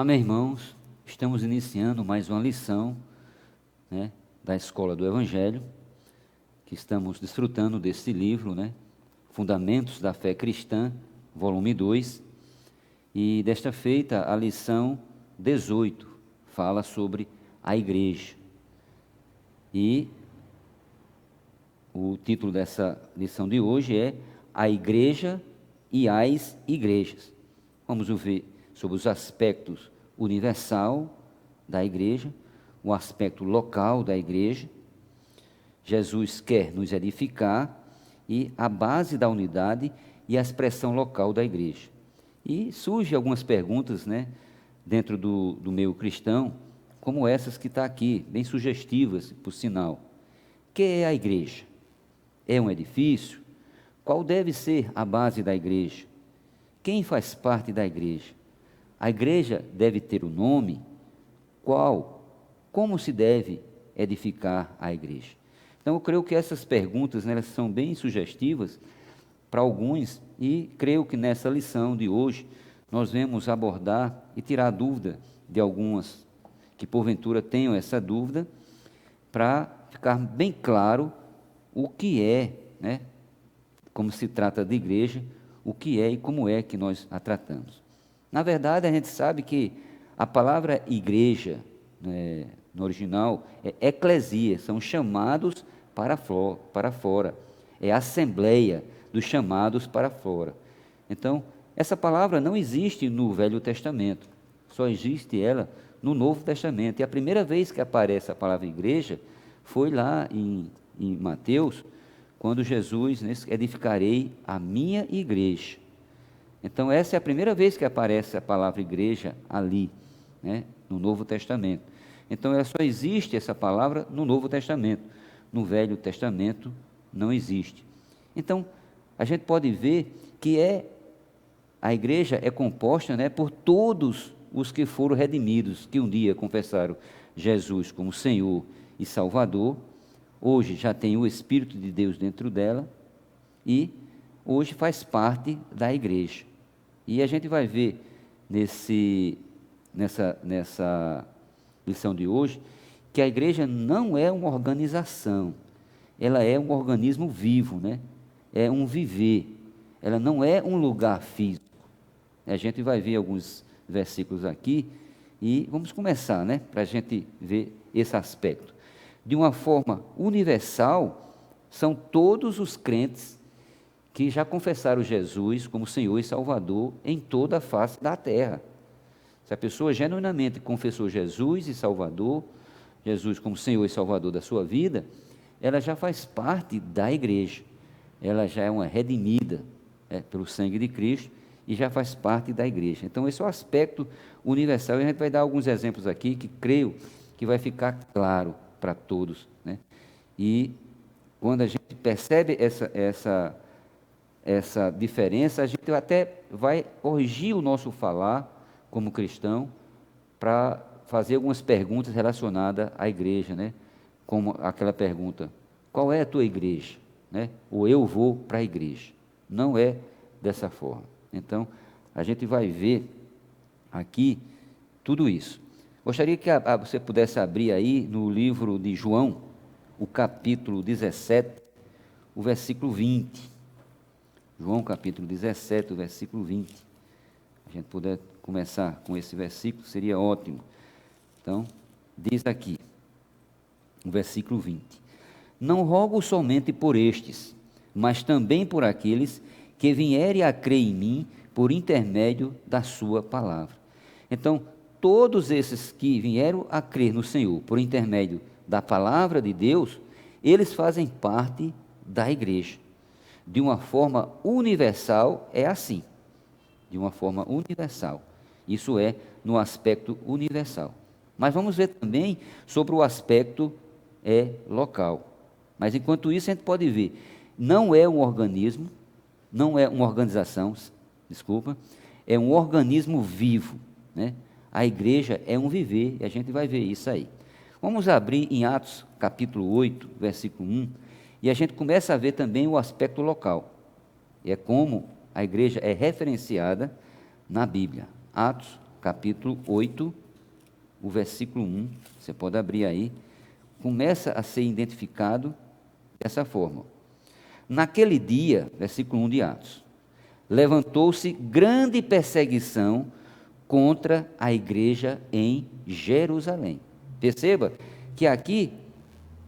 Amém, irmãos. Estamos iniciando mais uma lição, da Escola do Evangelho, que estamos desfrutando desse livro, Fundamentos da Fé Cristã, volume 2. E desta feita, a lição 18 fala sobre a igreja. E o título dessa lição de hoje é A Igreja e as Igrejas. Vamos ver sobre os aspectos universal da igreja, o aspecto local da igreja. Jesus quer nos edificar e a base da unidade e a expressão local da igreja. E surgem algumas perguntas, dentro do meio cristão, como essas que está aqui, bem sugestivas, por sinal. O que é a igreja? É um edifício? Qual deve ser a base da igreja? Quem faz parte da igreja? A igreja deve ter um nome? Qual? Como se deve edificar a igreja? Então, eu creio que essas perguntas, elas são bem sugestivas para alguns, e creio que nessa lição de hoje nós vamos abordar e tirar a dúvida de algumas que porventura tenham essa dúvida, para ficar bem claro o que é, como se trata de igreja, o que é e como é que nós a tratamos. Na verdade, a gente sabe que a palavra igreja, no original, é eclesia, são chamados para fora, é assembleia dos chamados para fora. Então, essa palavra não existe no Velho Testamento, só existe ela no Novo Testamento. E a primeira vez que aparece a palavra igreja foi lá em Mateus, quando Jesus edificarei a minha igreja. Então, essa é a primeira vez que aparece a palavra igreja ali, no Novo Testamento. Então, só existe essa palavra no Novo Testamento. No Velho Testamento não existe. Então, a gente pode ver que a igreja é composta, por todos os que foram redimidos, que um dia confessaram Jesus como Senhor e Salvador. Hoje já tem o Espírito de Deus dentro dela e hoje faz parte da igreja. E a gente vai ver nessa lição de hoje que a igreja não é uma organização, ela é um organismo vivo, é um viver, ela não é um lugar físico. A gente vai ver alguns versículos aqui e vamos começar, para a gente ver esse aspecto. De uma forma universal, são todos os crentes que já confessaram Jesus como Senhor e Salvador em toda a face da terra. Se a pessoa genuinamente confessou Jesus e Salvador, Jesus como Senhor e Salvador da sua vida, ela já faz parte da igreja, ela já é uma redimida pelo sangue de Cristo e já faz parte da igreja. Então, esse é o aspecto universal, e a gente vai dar alguns exemplos aqui que creio que vai ficar claro para todos, E quando a gente percebe essa diferença, a gente até vai corrigir o nosso falar como cristão, para fazer algumas perguntas relacionadas à igreja, como aquela pergunta: qual é a tua igreja? Ou eu vou para a igreja. Não é dessa forma. Então, a gente vai ver aqui tudo isso. Gostaria que você pudesse abrir aí no livro de João, o capítulo 17, o versículo 20. João capítulo 17, o versículo 20. A gente puder começar com esse versículo, seria ótimo. Então, diz aqui, o versículo 20: Não rogo somente por estes, mas também por aqueles que vierem a crer em mim por intermédio da sua palavra. Então, todos esses que vieram a crer no Senhor por intermédio da palavra de Deus, eles fazem parte da igreja. De uma forma universal, é assim. De uma forma universal. Isso é no aspecto universal. Mas vamos ver também sobre o aspecto local. Mas enquanto isso, a gente pode ver, não é um organismo, não é uma organização, é um organismo vivo, A igreja é um viver, e a gente vai ver isso aí. Vamos abrir em Atos capítulo 8, versículo 1, e a gente começa a ver também o aspecto local. É como a igreja é referenciada na Bíblia. Atos capítulo 8, o versículo 1, você pode abrir aí, começa a ser identificado dessa forma. Naquele dia, versículo 1 de Atos, levantou-se grande perseguição contra a igreja em Jerusalém. Perceba que aqui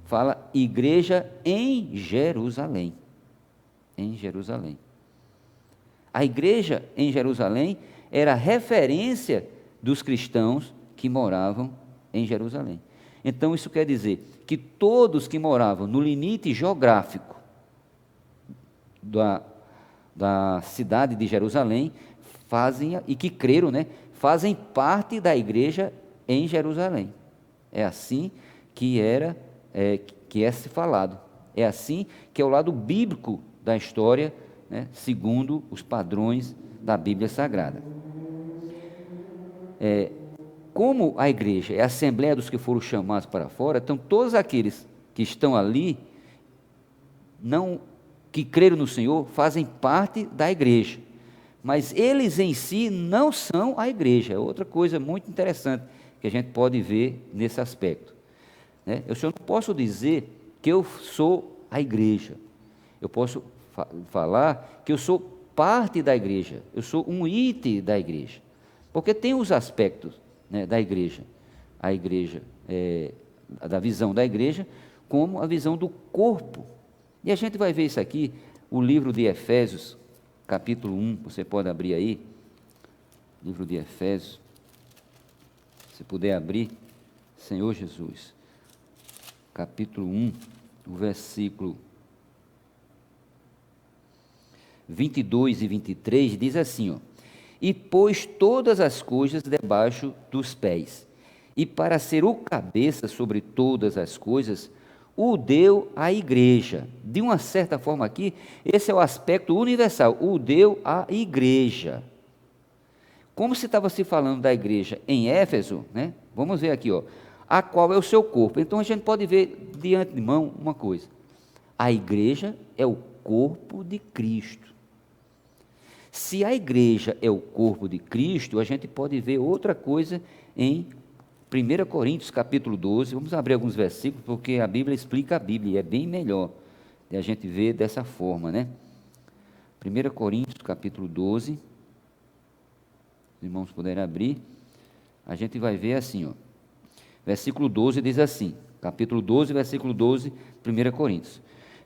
fala igreja em Jerusalém. Em Jerusalém. A igreja em Jerusalém era referência dos cristãos que moravam em Jerusalém. Então isso quer dizer que todos que moravam no limite geográfico da cidade de Jerusalém e que creram, né, fazem parte da igreja em Jerusalém. É assim que é se falado. É assim que é o lado bíblico da história, né, segundo os padrões da Bíblia Sagrada. Como a igreja é a assembleia dos que foram chamados para fora, então todos aqueles que estão ali, que creram no Senhor, fazem parte da igreja, mas eles em si não são a igreja. É outra coisa muito interessante que a gente pode ver nesse aspecto, né? Eu não posso dizer que eu sou a igreja, eu posso falar que eu sou parte da igreja, eu sou um item da igreja, porque tem os aspectos, né, da igreja, a igreja, da visão da igreja, como a visão do corpo. E a gente vai ver isso aqui, o livro de Efésios, capítulo 1, você pode abrir aí, livro de Efésios, se puder abrir, Senhor Jesus, capítulo 1, o versículo 22 e 23, diz assim, ó: e pôs todas as coisas debaixo dos pés, e para ser o cabeça sobre todas as coisas, o deu à igreja. De uma certa forma aqui, esse é o aspecto universal, o deu à igreja. Como se estava se falando da igreja em Éfeso, né? Vamos ver aqui, ó, a qual é o seu corpo. Então a gente pode ver de antemão uma coisa: a igreja é o corpo de Cristo. Se a igreja é o corpo de Cristo, a gente pode ver outra coisa em 1 Coríntios capítulo 12, vamos abrir alguns versículos, porque a Bíblia explica a Bíblia, e é bem melhor de a gente ver dessa forma, né? 1 Coríntios capítulo 12, os irmãos puderem abrir, a gente vai ver assim, ó, versículo 12 diz assim, capítulo 12, versículo 12, 1 Coríntios: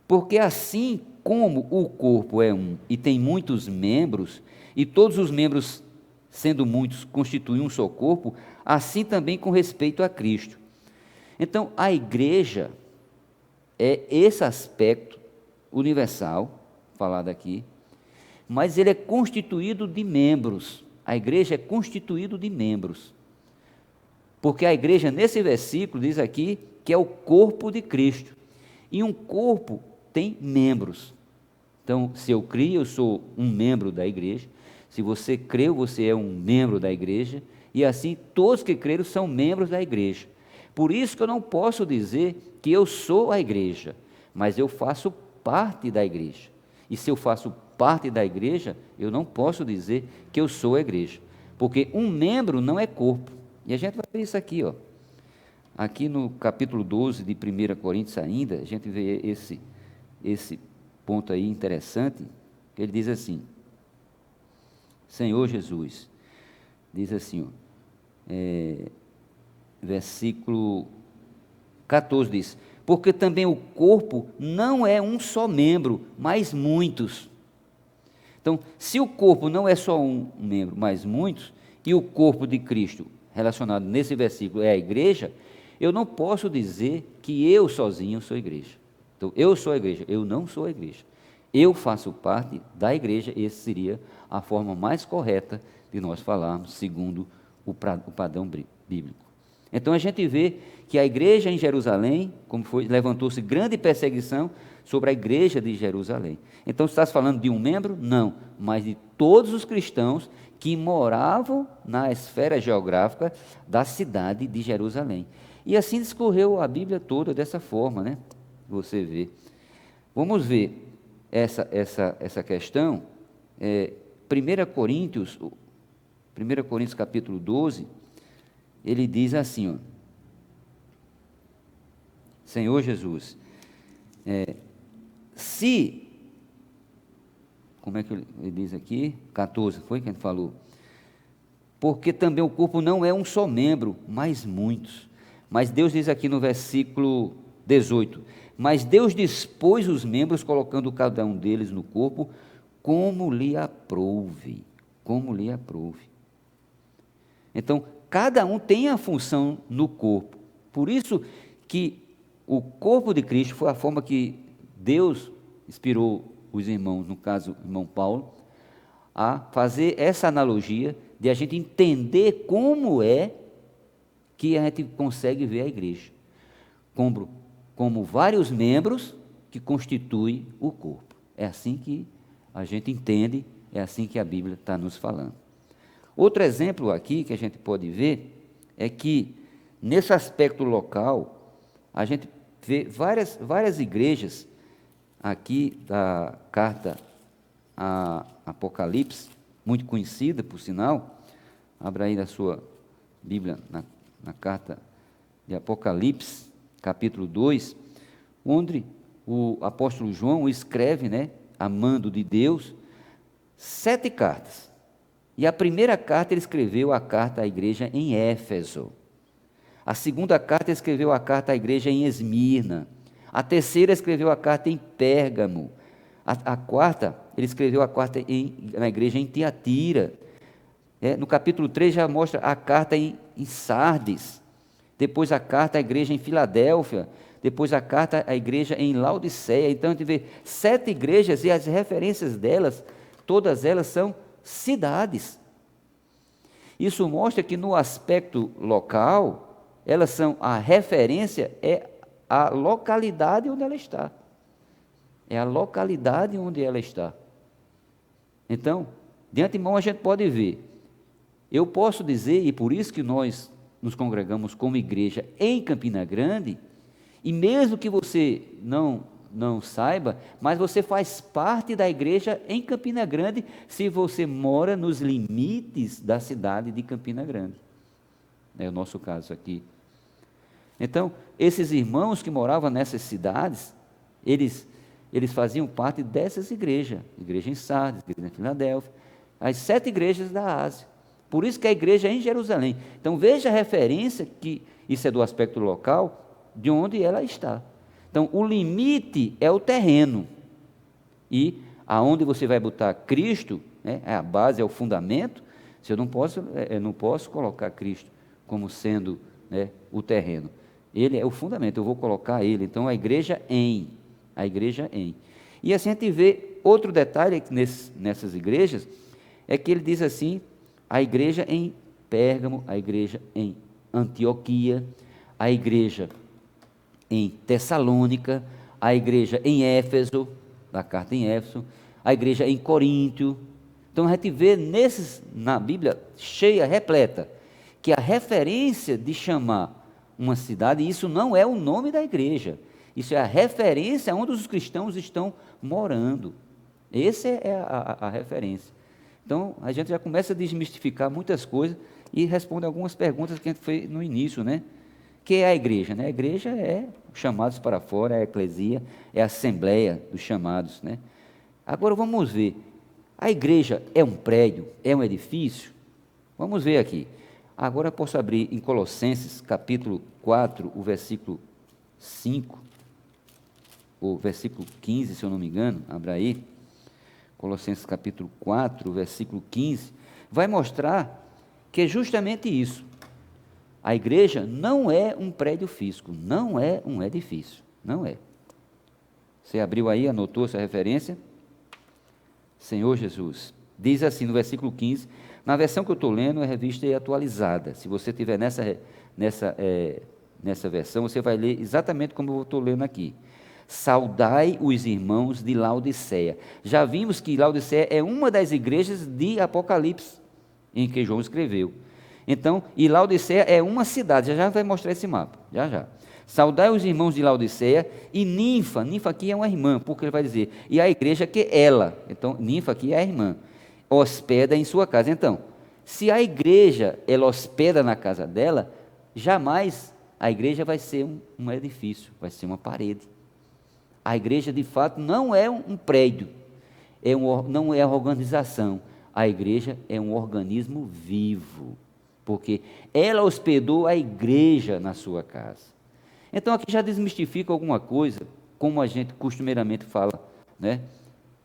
porque assim como o corpo é um e tem muitos membros, e todos os membros, sendo muitos, constituem um só corpo, assim também com respeito a Cristo. Então, a igreja é esse aspecto universal, falado aqui, mas ele é constituído de membros. A igreja é constituída de membros. Porque a igreja, nesse versículo, diz aqui que é o corpo de Cristo. E um corpo tem membros. Então, se eu crio, eu sou um membro da igreja. Se você creu, você é um membro da igreja. E assim, todos que creram são membros da igreja. Por isso que eu não posso dizer que eu sou a igreja, mas eu faço parte da igreja. E se eu faço parte da igreja, eu não posso dizer que eu sou a igreja, porque um membro não é corpo. E a gente vai ver isso aqui, ó. Aqui no capítulo 12 de 1 Coríntios ainda, a gente vê esse ponto aí interessante, que ele diz assim, Senhor Jesus, diz assim, ó, versículo 14 diz: porque também o corpo não é um só membro, mas muitos. Então, se o corpo não é só um membro, mas muitos, e o corpo de Cristo, relacionado nesse versículo, é a igreja, eu não posso dizer que eu sozinho sou a igreja. Então, eu sou a igreja, eu não sou a igreja. Eu faço parte da igreja, essa seria a forma mais correta de nós falarmos, segundo o padrão bíblico. Então a gente vê que a igreja em Jerusalém, como foi, levantou-se grande perseguição sobre a igreja de Jerusalém. Então está se falando de um membro? Não, mas de todos os cristãos que moravam na esfera geográfica da cidade de Jerusalém. E assim discorreu a Bíblia toda dessa forma, né? Você vê. Vamos ver essa questão. 1 Coríntios, 1 Coríntios capítulo 12, ele diz assim, ó, Senhor Jesus, como é que ele diz aqui? 14, foi que ele falou? Porque também o corpo não é um só membro, mas muitos. Mas Deus diz aqui no versículo 18, mas Deus dispôs os membros, colocando cada um deles no corpo, como lhe aprouve, como lhe aprouve. Então, cada um tem a função no corpo. Por isso que o corpo de Cristo foi a forma que Deus inspirou os irmãos, no caso, o irmão Paulo, a fazer essa analogia de a gente entender como é que a gente consegue ver a igreja. Como vários membros que constituem o corpo. É assim que a gente entende, é assim que a Bíblia está nos falando. Outro exemplo aqui que a gente pode ver é que, nesse aspecto local, a gente vê várias igrejas aqui da carta a Apocalipse, muito conhecida, por sinal. Abra aí na sua Bíblia, na carta de Apocalipse, capítulo 2, onde o apóstolo João escreve, a mando de Deus, 7 cartas. E a primeira carta ele escreveu a carta à igreja em Éfeso. A segunda carta ele escreveu a carta à igreja em Esmirna. A terceira escreveu a carta em Pérgamo. A quarta, ele escreveu a carta na igreja em Tiatira. No capítulo 3 já mostra a carta em Sardes. Depois a carta à igreja em Filadélfia. Depois a carta à igreja em Laodiceia. Então a gente vê 7 igrejas e as referências delas, todas elas são cidades. Isso mostra que no aspecto local, elas são, a referência é a localidade onde ela está. É a localidade onde ela está. Então, de antemão a gente pode ver. Eu posso dizer, e por isso que nós nos congregamos como igreja em Campina Grande, e mesmo que você não saiba, mas você faz parte da igreja em Campina Grande se você mora nos limites da cidade de Campina Grande. É o nosso caso aqui. Então, esses irmãos que moravam nessas cidades, eles faziam parte dessas igrejas. Igreja em Sardes, igreja em Filadélfia, as 7 igrejas da Ásia. Por isso que a igreja é em Jerusalém. Então, veja a referência, que isso é do aspecto local, de onde ela está. Então, o limite é o terreno. E aonde você vai botar Cristo, é a base, é o fundamento. Se eu não posso colocar Cristo como sendo o terreno. Ele é o fundamento, eu vou colocar ele. Então, a igreja em. E assim a gente vê outro detalhe nessas igrejas, é que ele diz assim, a igreja em Pérgamo, a igreja em Antioquia, a igreja em Tessalônica, a igreja em Éfeso, da carta em Éfeso, a igreja em Coríntio. Então a gente vê na Bíblia cheia, repleta, que a referência de chamar uma cidade, isso não é o nome da igreja, isso é a referência onde os cristãos estão morando. Essa é a referência. Então a gente já começa a desmistificar muitas coisas e responde algumas perguntas que a gente fez no início, Que é a igreja, A igreja é chamados para fora, é a eclesia, é a assembleia dos chamados, Agora vamos ver, a igreja é um prédio, é um edifício? Vamos ver aqui. Agora eu posso abrir em Colossenses capítulo 4, o versículo 5, o versículo 15, se eu não me engano, abra aí. Colossenses capítulo 4, versículo 15, vai mostrar que é justamente isso. A igreja não é um prédio físico, não é um edifício, não é. Você abriu aí, anotou essa referência? Senhor Jesus, diz assim no versículo 15, na versão que eu estou lendo é revista e atualizada. Se você tiver nessa versão, você vai ler exatamente como eu estou lendo aqui. Saudai os irmãos de Laodiceia. Já vimos que Laodiceia é uma das igrejas de Apocalipse, em que João escreveu. Então, e Laodiceia é uma cidade, já vai mostrar esse mapa, já. Saudai os irmãos de Laodiceia e Ninfa aqui é uma irmã, porque ele vai dizer, e a igreja que ela, então Ninfa aqui é a irmã, hospeda em sua casa. Então, se a igreja, ela hospeda na casa dela, jamais a igreja vai ser um edifício, vai ser uma parede. A igreja, de fato, não é um prédio, não é uma organização. A igreja é um organismo vivo, porque ela hospedou a igreja na sua casa. Então, aqui já desmistifica alguma coisa, como a gente costumeiramente fala, né?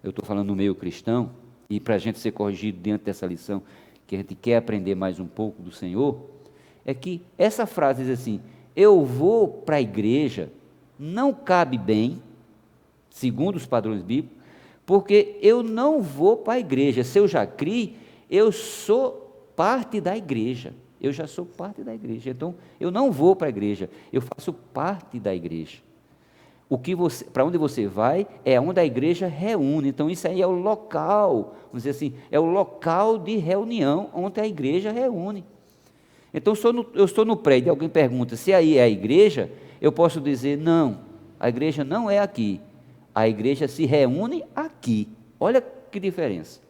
Eu estou falando no meio cristão, e para a gente ser corrigido dentro dessa lição, que a gente quer aprender mais um pouco do Senhor, é que essa frase diz assim: eu vou para a igreja, não cabe bem, segundo os padrões bíblicos, porque eu não vou para a igreja. Se eu já criei, eu sou parte da igreja. Eu já sou parte da igreja. Então, eu não vou para a igreja, eu faço parte da igreja. Para onde você vai é onde a igreja reúne. Então, isso aí é o local, vamos dizer assim, é o local de reunião onde a igreja reúne. Então, eu estou no prédio, alguém pergunta se aí é a igreja, eu posso dizer: não, a igreja não é aqui, a igreja se reúne aqui. Olha que diferença.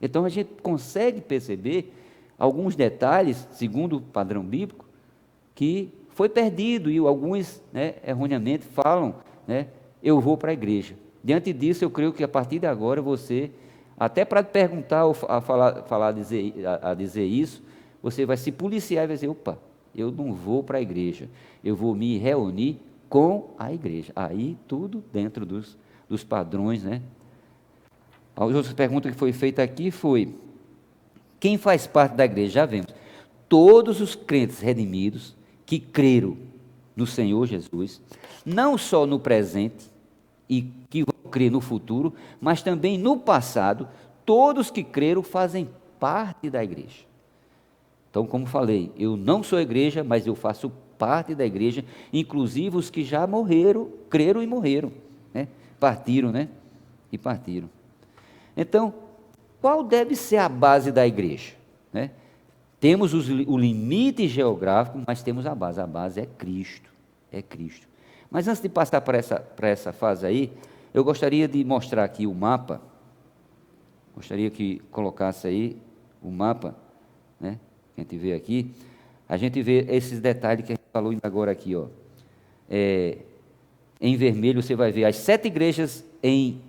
Então, a gente consegue perceber alguns detalhes, segundo o padrão bíblico, que foi perdido, e alguns, né, erroneamente falam, né, eu vou para a igreja. Diante disso, eu creio que a partir de agora você, até para perguntar ou dizer isso, você vai se policiar e vai dizer: opa, eu não vou para a igreja, eu vou me reunir com a igreja. Aí tudo dentro dos padrões, né? A outra pergunta que foi feita aqui foi: quem faz parte da igreja? Já vemos, todos os crentes redimidos que creram no Senhor Jesus, não só no presente e que vão crer no futuro, mas também no passado. Todos que creram fazem parte da igreja. Então, como falei, eu não sou igreja, mas eu faço parte da igreja, inclusive os que já morreram, creram e morreram, né? Partiram, né? E partiram. Então, qual deve ser a base da igreja, né? Temos o limite geográfico, mas temos a base é Cristo, é Cristo. Mas antes de passar para essa fase aí, eu gostaria de mostrar aqui o mapa, gostaria que colocasse aí o mapa, né? A gente vê aqui, a gente vê esses detalhes que a gente falou ainda agora aqui, ó. Em vermelho você vai ver as 7 igrejas em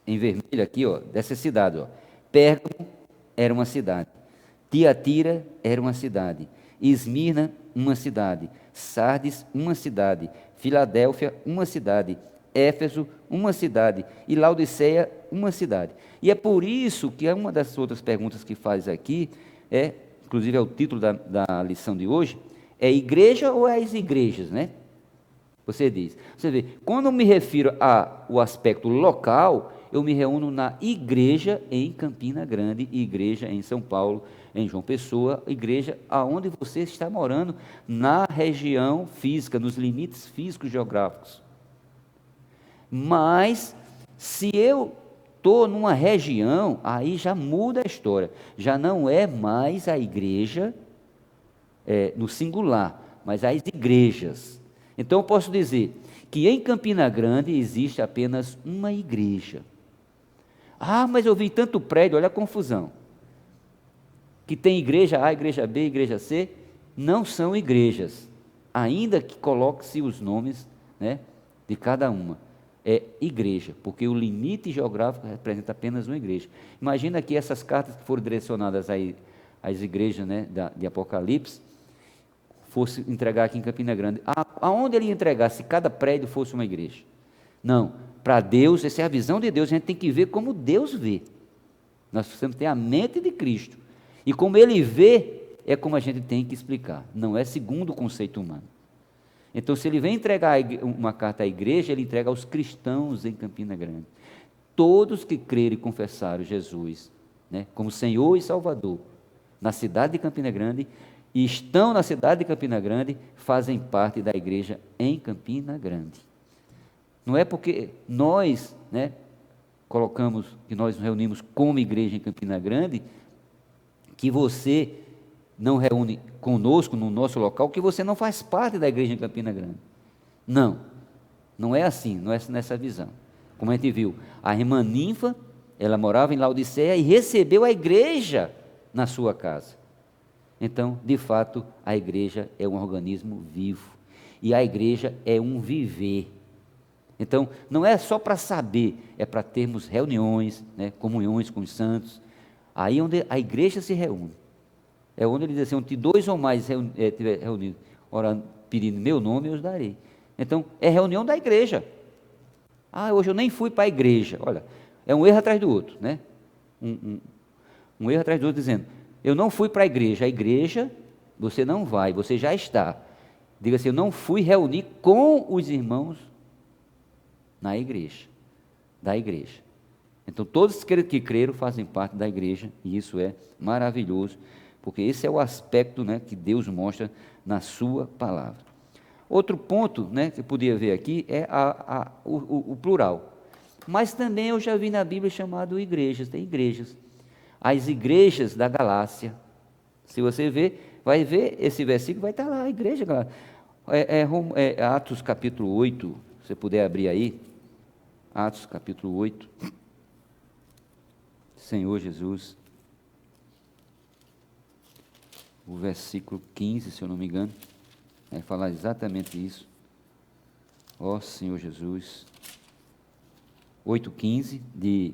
vermelho aqui, ó, dessa cidade, ó. Pérgamo era uma cidade, Tiatira era uma cidade, Esmirna uma cidade, Sardes uma cidade, Filadélfia uma cidade, Éfeso uma cidade e Laodiceia uma cidade. E é por isso que uma das outras perguntas que faz aqui inclusive é o título da lição de hoje, é igreja ou é as igrejas, né? Você vê, quando eu me refiro ao aspecto local, eu me reúno na igreja em Campina Grande, igreja em São Paulo, em João Pessoa, igreja aonde você está morando, na região física, nos limites físicos geográficos. Mas, se eu estou numa região, aí já muda a história, já não é mais a igreja no singular, mas as igrejas. Então eu posso dizer que em Campina Grande existe apenas uma igreja. Ah, mas eu vi tanto prédio, olha a confusão. Que tem igreja A, igreja B, igreja C, não são igrejas, ainda que coloque-se os nomes, né, de cada uma. É igreja, porque o limite geográfico representa apenas uma igreja. Imagina que essas cartas que foram direcionadas às igrejas, né, de Apocalipse, fosse entregar aqui em Campina Grande. Aonde ele ia entregar se cada prédio fosse uma igreja? Não, para Deus, essa é a visão de Deus, a gente tem que ver como Deus vê. Nós precisamos ter a mente de Cristo. E como Ele vê, é como a gente tem que explicar. Não é segundo o conceito humano. Então, se ele vem entregar uma carta à igreja, ele entrega aos cristãos em Campina Grande. Todos que crerem e confessaram Jesus, né, como Senhor e Salvador, na cidade de Campina Grande, e estão na cidade de Campina Grande, fazem parte da igreja em Campina Grande. Não é porque nós, né, colocamos, que nós nos reunimos como igreja em Campina Grande, que você não reúne conosco no nosso local, que você não faz parte da igreja em Campina Grande. Não, não é assim, não é nessa visão. Como a gente viu, a irmã Ninfa, ela morava em Laodiceia e recebeu a igreja na sua casa. Então, de fato, a igreja é um organismo vivo. E a igreja é um viver. Então, não é só para saber, é para termos reuniões, né, comunhões com os santos. Aí onde a igreja se reúne. É onde ele diz assim, onde dois ou mais estiver reunidos, orando, pedindo meu nome, eu os darei. Então, é reunião da igreja. Ah, hoje eu nem fui para a igreja. Olha, é um erro atrás do outro, né? Um erro atrás do outro, dizendo, eu não fui para a igreja, você não vai, você já está. Diga assim, eu não fui reunir com os irmãos na igreja, da igreja. Então, todos que creram fazem parte da igreja, e isso é maravilhoso, porque esse é o aspecto, né, que Deus mostra na sua palavra. Outro ponto, né, que eu podia ver aqui é o plural. Mas também eu já vi na Bíblia chamado igrejas, tem igrejas. As igrejas da Galácia. Se você ver, vai ver esse versículo, vai estar lá, a igreja Galácia. Atos capítulo 8, se você puder abrir aí. Atos capítulo 8. Senhor Jesus. O versículo 15, se eu não me engano, vai falar exatamente isso. Ó Senhor Jesus. 8,15 de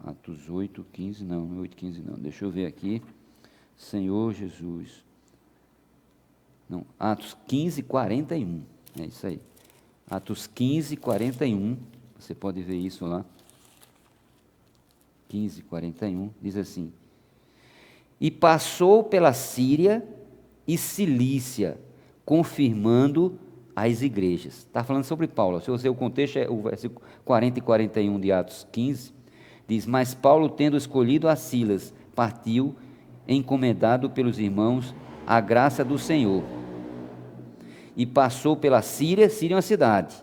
Atos 8,15, não, 8,15 não, deixa eu ver aqui. Senhor Jesus. Não, Atos 15:41, é isso aí. Atos 15:41, você pode ver isso lá. 15:41, diz assim: e passou pela Síria e Cilícia, confirmando as igrejas. Está falando sobre Paulo. Se você o contexto é o versículo 40 e 41 de Atos 15, diz, mas Paulo, tendo escolhido a Silas, partiu, encomendado pelos irmãos, a graça do Senhor. E passou pela Síria, Síria é uma cidade,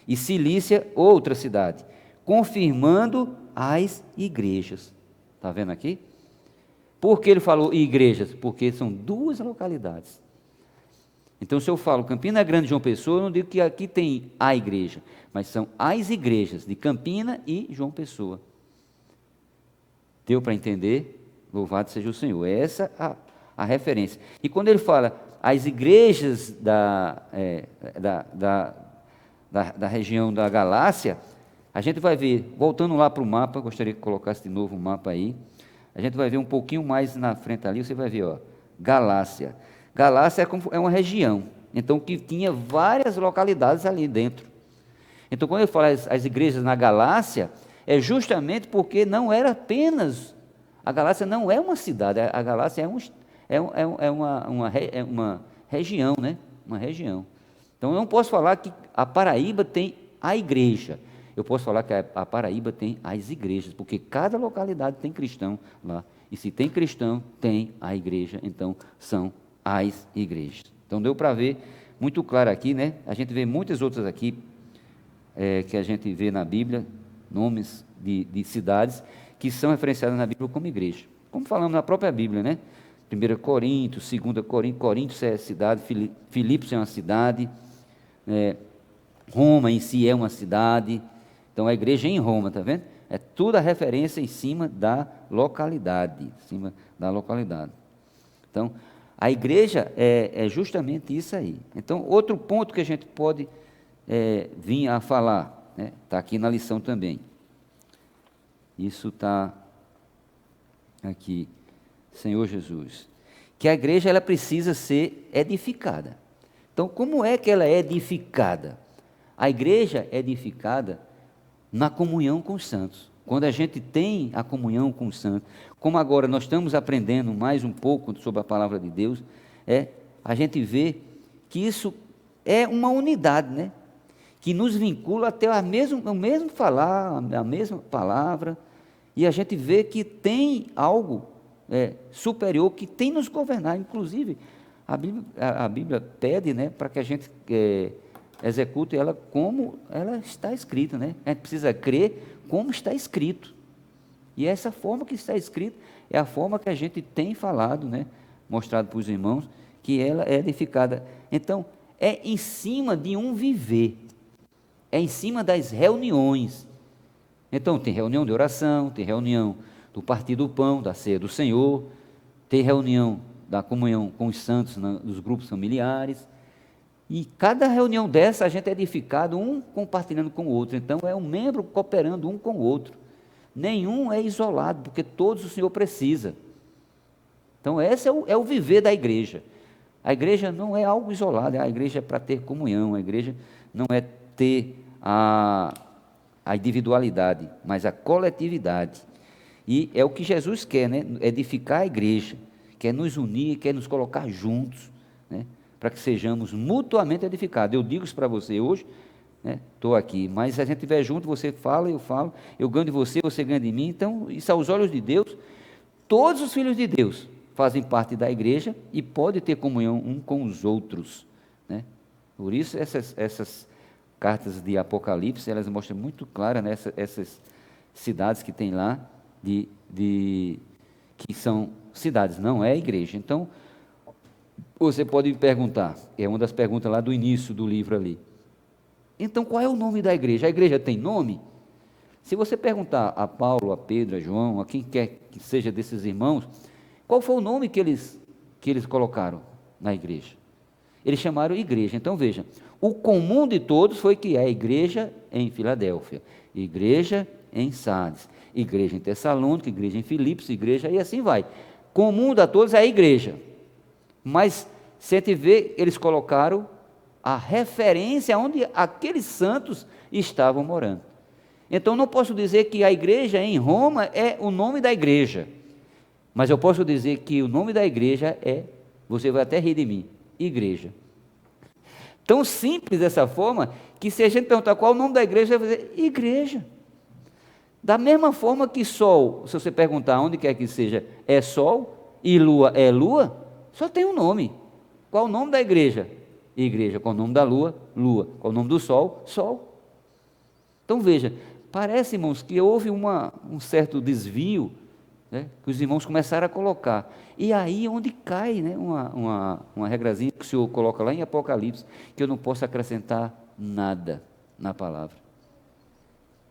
e Cilícia, outra cidade, confirmando as igrejas. Está vendo aqui? Por que ele falou igrejas? Porque são duas localidades. Então, se eu falo Campina Grande e João Pessoa, eu não digo que aqui tem a igreja, mas são as igrejas de Campina e João Pessoa. Deu para entender? Louvado seja o Senhor. Essa é a referência. E quando ele fala as igrejas da região da Galácia, a gente vai ver, voltando lá para o mapa, gostaria que colocasse de novo o mapa aí, a gente vai ver um pouquinho mais na frente ali, você vai ver, ó, Galácia. Galácia é uma região, então que tinha várias localidades ali dentro. Então, quando eu falo as igrejas na Galácia, é justamente porque não era apenas, a Galácia não é uma cidade, a Galácia é uma região, né? Uma região. Então, eu não posso falar que a Paraíba tem a igreja, eu posso falar que a Paraíba tem as igrejas, porque cada localidade tem cristão lá, e se tem cristão, tem a igreja, então são as igrejas. Então deu para ver muito claro aqui, né? A gente vê muitas outras aqui, que a gente vê na Bíblia, nomes de cidades, que são referenciadas na Bíblia como igreja. Como falamos na própria Bíblia, né? 1 Coríntios, 2 Coríntios, Coríntios é cidade, Filipos é uma cidade, Roma em si é uma cidade, então a igreja é em Roma, tá vendo? É tudo a referência em cima da localidade, Então, a igreja é justamente isso aí. Então, outro ponto que a gente pode vir a falar, né? Está aqui na lição também. Isso está aqui, Senhor Jesus. Que a igreja ela precisa ser edificada. Então, como é que ela é edificada? A igreja é edificada na comunhão com os santos. Quando a gente tem a comunhão com os santos, como agora nós estamos aprendendo mais um pouco sobre a palavra de Deus, a gente vê que isso é uma unidade, né? Que nos vincula até o mesmo falar, a mesma palavra, e a gente vê que tem algo superior que tem nos governar. Inclusive, a Bíblia pede, né, para que a gente execute ela como ela está escrita, né? A gente precisa crer como está escrito. E essa forma que está escrito é a forma que a gente tem falado, né? Mostrado para os irmãos, que ela é edificada. Então, é em cima de um viver. é em cima das reuniões. Então, tem reunião de oração, tem reunião do partir do pão, da ceia do Senhor, tem reunião da comunhão com os santos nos grupos familiares, e cada reunião dessa a gente é edificado, um compartilhando com o outro. Então, é um membro cooperando um com o outro. Nenhum é isolado, porque todos o Senhor precisa. Então, esse é o viver da igreja. A igreja não é algo isolado, a igreja é para ter comunhão, a igreja não é ter a individualidade, mas a coletividade. E é o que Jesus quer, né? Edificar a igreja, quer nos unir, quer nos colocar juntos, né? Para que sejamos mutuamente edificados. Eu digo isso para você hoje, estou aqui, mas se a gente estiver junto, você fala, eu falo, eu ganho de você, você ganha de mim. Então, isso aos olhos de Deus, todos os filhos de Deus fazem parte da igreja e podem ter comunhão um com os outros, né? Por isso, essas cartas de Apocalipse, elas mostram muito claras, né, essas cidades que tem lá, que são cidades, não é igreja. Então, você pode me perguntar, é uma das perguntas lá do início do livro ali, então qual é o nome da igreja? A igreja tem nome? Se você perguntar a Paulo, a Pedro, a João, a quem quer que seja desses irmãos, qual foi o nome que eles colocaram na igreja? Eles chamaram igreja. Então veja, o comum de todos foi que a igreja em Filadélfia, igreja em Sardes, igreja em Tessalônica, igreja em Filipos, igreja, e assim vai. Comum de todos é a igreja. Mas, se a gente vê, eles colocaram a referência onde aqueles santos estavam morando. Então, não posso dizer que a igreja em Roma é o nome da igreja, mas eu posso dizer que o nome da igreja é, você vai até rir de mim, igreja. Tão simples dessa forma, que se a gente perguntar qual é o nome da igreja, vai dizer igreja. Da mesma forma que sol, se você perguntar onde quer que seja, é sol, e lua é lua, só tem um nome. Qual o nome da igreja? Igreja. Qual o nome da lua? Lua. Qual o nome do sol? Sol. Então veja, parece, irmãos, que houve um certo desvio, né, que os irmãos começaram a colocar. E aí onde cai, né, uma regrazinha que o Senhor coloca lá em Apocalipse, que eu não posso acrescentar nada na palavra.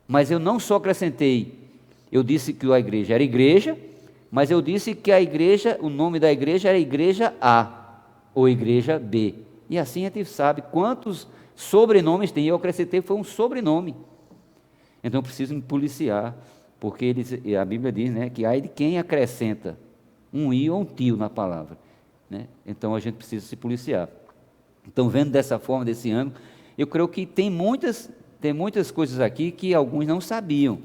Mas eu não só acrescentei, eu disse que a igreja era igreja, mas eu disse que a igreja, o nome da igreja era igreja A, ou igreja B. E assim a gente sabe quantos sobrenomes tem. Eu acrescentei, foi um sobrenome. Então eu preciso me policiar, porque a Bíblia diz, né, que ai de quem acrescenta um i ou um tio na palavra, né? Então a gente precisa se policiar. Então, vendo dessa forma, desse ângulo, eu creio que tem muitas coisas aqui que alguns não sabiam.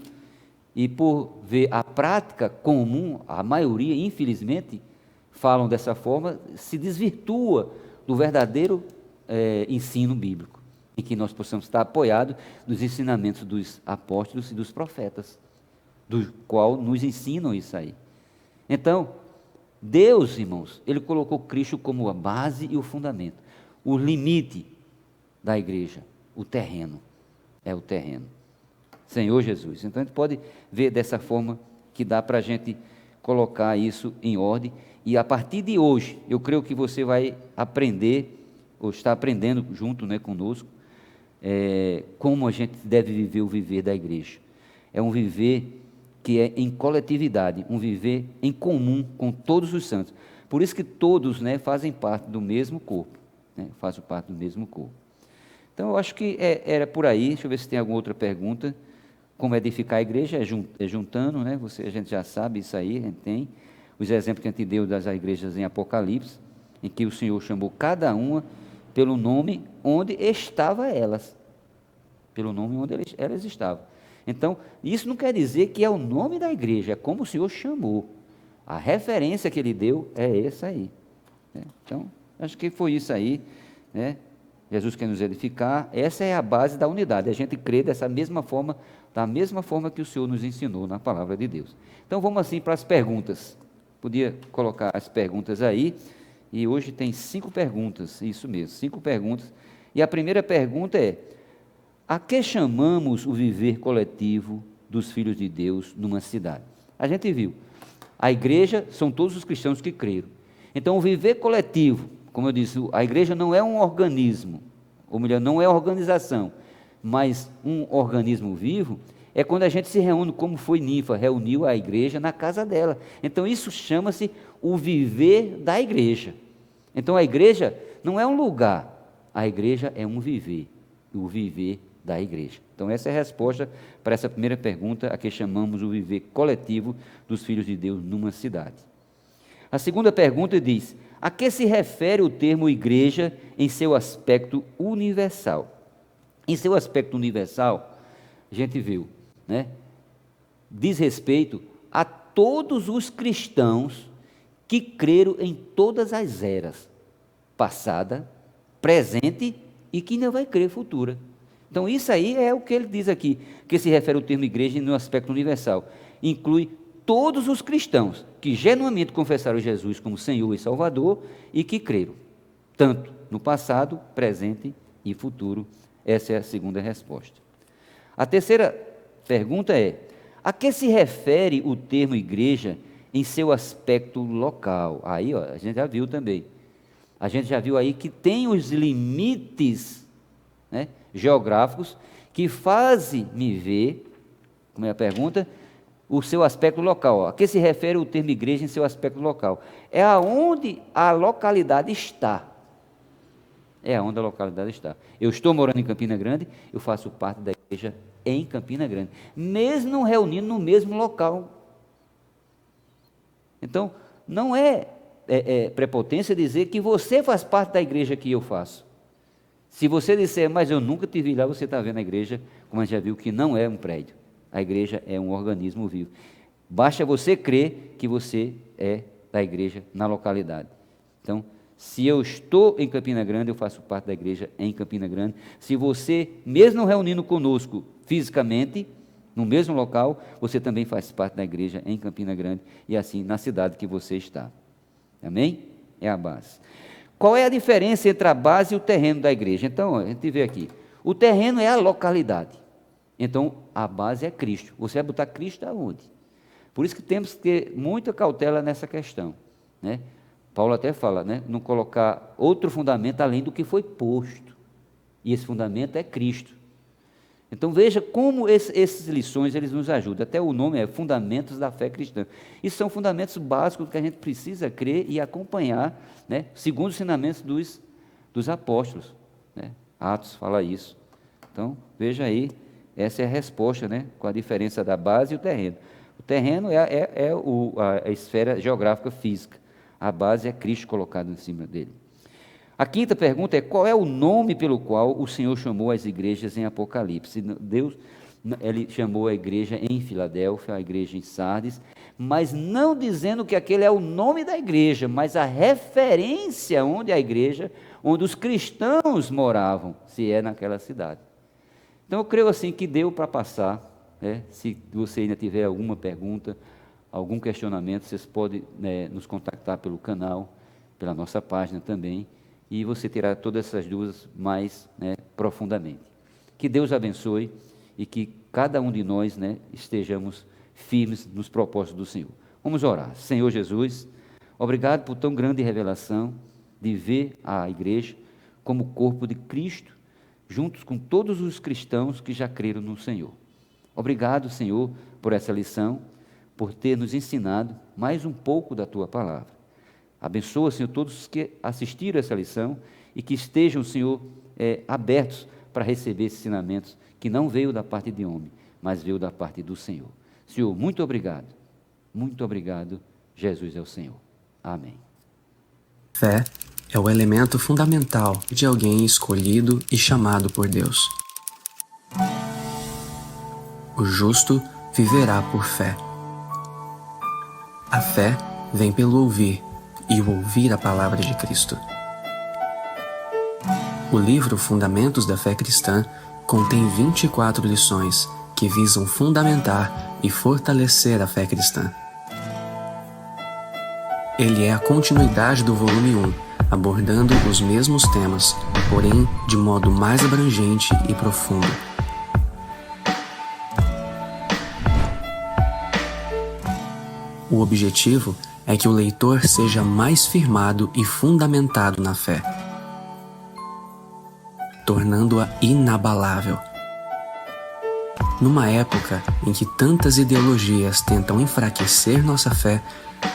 E por ver a prática comum, a maioria, infelizmente, falam dessa forma, se desvirtua do verdadeiro ensino bíblico, em que nós possamos estar apoiados nos ensinamentos dos apóstolos e dos profetas, do qual nos ensinam isso aí. Então, Deus, irmãos, Ele colocou Cristo como a base e o fundamento, o limite da igreja, o terreno, é o terreno. Senhor Jesus. Então a gente pode ver dessa forma que dá para a gente colocar isso em ordem, e a partir de hoje, eu creio que você vai aprender, ou está aprendendo junto, né, conosco, como a gente deve viver o viver da igreja. É um viver que é em coletividade, um viver em comum com todos os santos. Por isso que todos, né, fazem parte do mesmo corpo, né, fazem parte do mesmo corpo. Então eu acho que era por aí. Deixa eu ver se tem alguma outra pergunta. Como edificar a igreja? É juntando, né? A gente já sabe isso aí, a gente tem os exemplos que a gente deu das igrejas em Apocalipse, em que o Senhor chamou cada uma pelo nome onde estavam elas, pelo nome onde elas estavam. Então, isso não quer dizer que é o nome da igreja, é como o Senhor chamou. A referência que Ele deu é essa aí, né? Então, acho que foi isso aí, né? Jesus quer nos edificar, essa é a base da unidade, a gente crê dessa mesma forma, da mesma forma que o Senhor nos ensinou na palavra de Deus. Então vamos assim para as perguntas, podia colocar as perguntas aí, e hoje tem 5 perguntas, isso mesmo, 5 perguntas, e a primeira pergunta é: a que chamamos o viver coletivo dos filhos de Deus numa cidade? A gente viu, a igreja são todos os cristãos que creram, então o viver coletivo, como eu disse, a igreja não é um organismo, ou melhor, não é organização. mas um organismo vivo, é quando a gente se reúne, como foi Ninfa, reuniu a igreja na casa dela. Então isso chama-se o viver da igreja. Então a igreja não é um lugar, a igreja é um viver, o viver da igreja. Então essa é a resposta para essa primeira pergunta, a que chamamos o viver coletivo dos filhos de Deus numa cidade. A segunda pergunta diz: a que se refere o termo igreja em seu aspecto universal? Em seu aspecto universal, a gente viu, né? Diz respeito a todos os cristãos que creram em todas as eras, passada, presente e que ainda vai crer futura. Então isso aí é o que ele diz aqui, que se refere ao termo igreja no aspecto universal. Inclui todos os cristãos que genuinamente confessaram Jesus como Senhor e Salvador e que creram, tanto no passado, presente e futuro. Essa é a segunda resposta. A terceira pergunta é: a que se refere o termo igreja em seu aspecto local? Aí, a gente já viu também. A gente já viu aí que tem os limites, né, geográficos que fazem me ver, como é a pergunta, o seu aspecto local. A que se refere o termo igreja em seu aspecto local? É aonde a localidade está. É aonde a localidade está. Eu estou morando em Campina Grande, eu faço parte da igreja em Campina Grande, mesmo não reunindo no mesmo local. Então, não é prepotência dizer que você faz parte da igreja que eu faço. Se você disser, mas eu nunca te vi lá, você está vendo a igreja, como a gente já viu, que não é um prédio. A igreja é um organismo vivo. Basta você crer que você é da igreja na localidade. Então, se eu estou em Campina Grande, eu faço parte da igreja em Campina Grande. Se você, mesmo não reunindo conosco fisicamente, no mesmo local, você também faz parte da igreja em Campina Grande e assim na cidade que você está. Amém? É a base. Qual é a diferença entre a base e o terreno da igreja? Então, a gente vê aqui. O terreno é a localidade. Então, a base é Cristo. Você vai botar Cristo aonde? Por isso que temos que ter muita cautela nessa questão, né? Paulo até fala, né? Não colocar outro fundamento além do que foi posto. E esse fundamento é Cristo. Então veja como essas lições eles nos ajudam. Até o nome é Fundamentos da Fé Cristã. Isso são fundamentos básicos que a gente precisa crer e acompanhar, né? Segundo os ensinamentos dos apóstolos, né? Atos fala isso. Então veja aí, essa é a resposta, né? Com a diferença da base e o terreno. O terreno é a esfera geográfica física. A base é Cristo colocado em cima dele. A quinta pergunta é: qual é o nome pelo qual o Senhor chamou as igrejas em Apocalipse? Deus, ele chamou a igreja em Filadélfia, a igreja em Sardes, mas não dizendo que aquele é o nome da igreja, mas a referência onde a igreja, onde os cristãos moravam, se é naquela cidade. Então eu creio assim que deu para passar, né? Se você ainda tiver alguma pergunta, algum questionamento, vocês podem, né, nos contactar pelo canal, pela nossa página também, e você terá todas essas dúvidas mais, né, profundamente. Que Deus abençoe e que cada um de nós, né, estejamos firmes nos propósitos do Senhor. Vamos orar. Senhor Jesus, obrigado por tão grande revelação de ver a igreja como corpo de Cristo, juntos com todos os cristãos que já creram no Senhor. Obrigado, Senhor, por essa lição, por ter nos ensinado mais um pouco da Tua palavra. Abençoa, Senhor, todos que assistiram essa lição e que estejam, Senhor, abertos para receber esses ensinamentos que não veio da parte de homem, mas veio da parte do Senhor. Senhor, muito obrigado. Muito obrigado. Jesus é o Senhor. Amém. Fé é o elemento fundamental de alguém escolhido e chamado por Deus. O justo viverá por fé. A fé vem pelo ouvir, e o ouvir a palavra de Cristo. O livro Fundamentos da Fé Cristã contém 24 lições que visam fundamentar e fortalecer a fé cristã. Ele é a continuidade do volume 1, abordando os mesmos temas, porém de modo mais abrangente e profundo. O objetivo é que o leitor seja mais firmado e fundamentado na fé, tornando-a inabalável, Numa época em que tantas ideologias tentam enfraquecer nossa fé,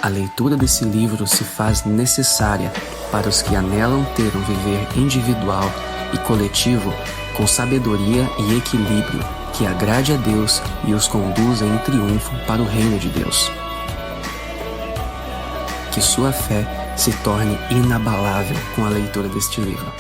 a leitura desse livro se faz necessária para os que anelam ter um viver individual e coletivo com sabedoria e equilíbrio que agrade a Deus e os conduza em triunfo para o reino de Deus. Que sua fé se torne inabalável com a leitura deste livro.